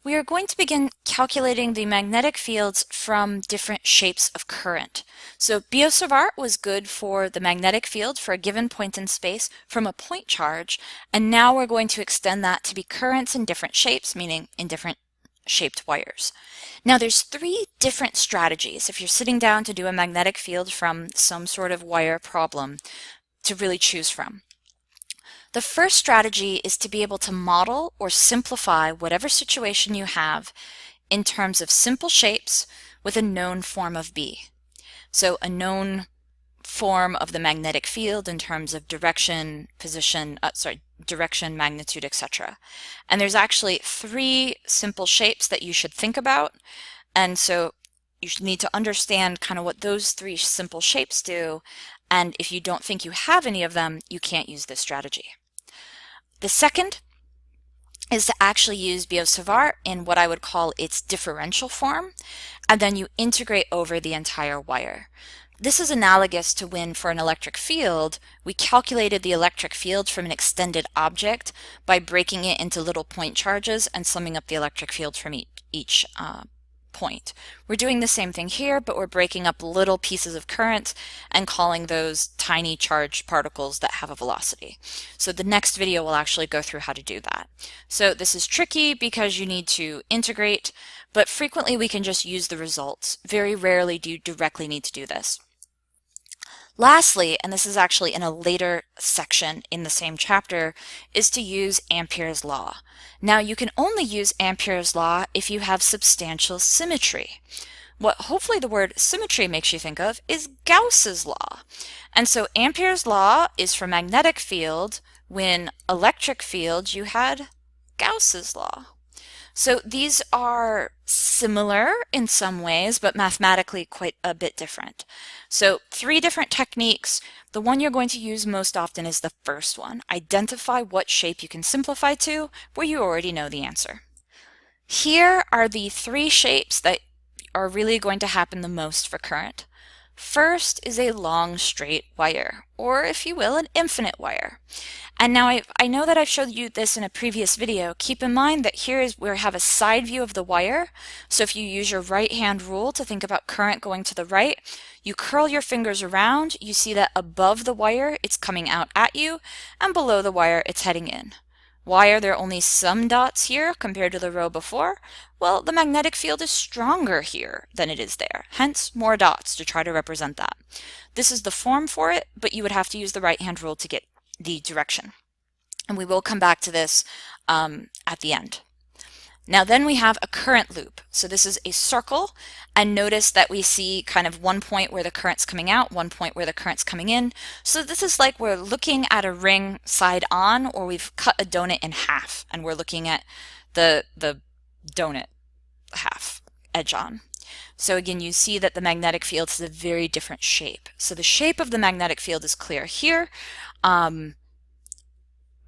We are going to begin calculating the magnetic fields from different shapes of current. So Biot-Savart was good for the magnetic field for a given point in space from a point charge, and now we're going to extend that to be currents in different shapes, meaning in different shaped wires. Now there's three different strategies if you're sitting down to do a magnetic field from some sort of wire problem to really choose from. The first strategy is to be able to model or simplify whatever situation you have in terms of simple shapes with a known form of B. So a known form of the magnetic field in terms of direction, direction, magnitude, etc. And there's actually three simple shapes that you should think about. And so you need to understand kind of what those three simple shapes do. And if you don't think you have any of them, you can't use this strategy. The second is to actually use Biot-Savart in what I would call its differential form, and then you integrate over the entire wire. This is analogous to when, for an electric field, we calculated the electric field from an extended object by breaking it into little point charges and summing up the electric field from each point. We're doing the same thing here, but we're breaking up little pieces of current and calling those tiny charged particles that have a velocity. So the next video will actually go through how to do that. So this is tricky because you need to integrate, but frequently we can just use the results. Very rarely do you directly need to do this. Lastly, and this is actually in a later section in the same chapter, is to use Amperes Law. Now you can only use Amperes Law if you have substantial symmetry. What hopefully the word symmetry makes you think of is Gauss's law. And so Amperes Law is for magnetic field. When electric field, you had Gauss's law. So these are similar in some ways, but mathematically quite a bit different. So three different techniques. The one you're going to use most often is the first one. Identify what shape you can simplify to where you already know the answer. Here are the three shapes that are really going to happen the most for current. First is a long straight wire, or if you will, an infinite wire. And now I know that I've showed you this in a previous video. Keep in mind that here is where we have a side view of the wire. So if you use your right hand rule to think about current going to the right, you curl your fingers around, you see that above the wire it's coming out at you, and below the wire it's heading in. Why are there only some dots here compared to the row before? Well, the magnetic field is stronger here than it is there, hence more dots to try to represent that. This is the form for it, but you would have to use the right hand rule to get the direction. And we will come back to this at the end. Now then we have a current loop. So this is a circle, and notice that we see kind of one point where the current's coming out, one point where the current's coming in. So this is like we're looking at a ring side on, or we've cut a donut in half and we're looking at the donut half edge on. So again, you see that the magnetic field has a very different shape. So the shape of the magnetic field is clear here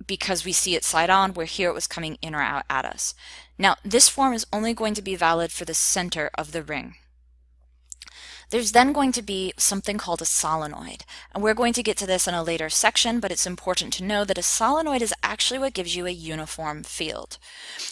because we see it side on, where here it was coming in or out at us. Now, this form is only going to be valid for the center of the ring. There's then going to be something called a solenoid, and we're going to get to this in a later section, but it's important to know that a solenoid is actually what gives you a uniform field.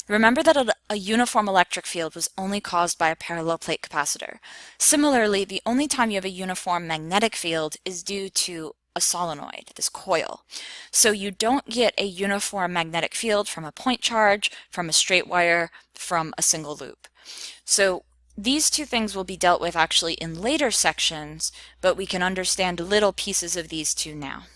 Remember that a uniform electric field was only caused by a parallel plate capacitor. Similarly, the only time you have a uniform magnetic field is due to a solenoid, this coil. So you don't get a uniform magnetic field from a point charge, from a straight wire, from a single loop. So these two things will be dealt with actually in later sections, but we can understand little pieces of these two now.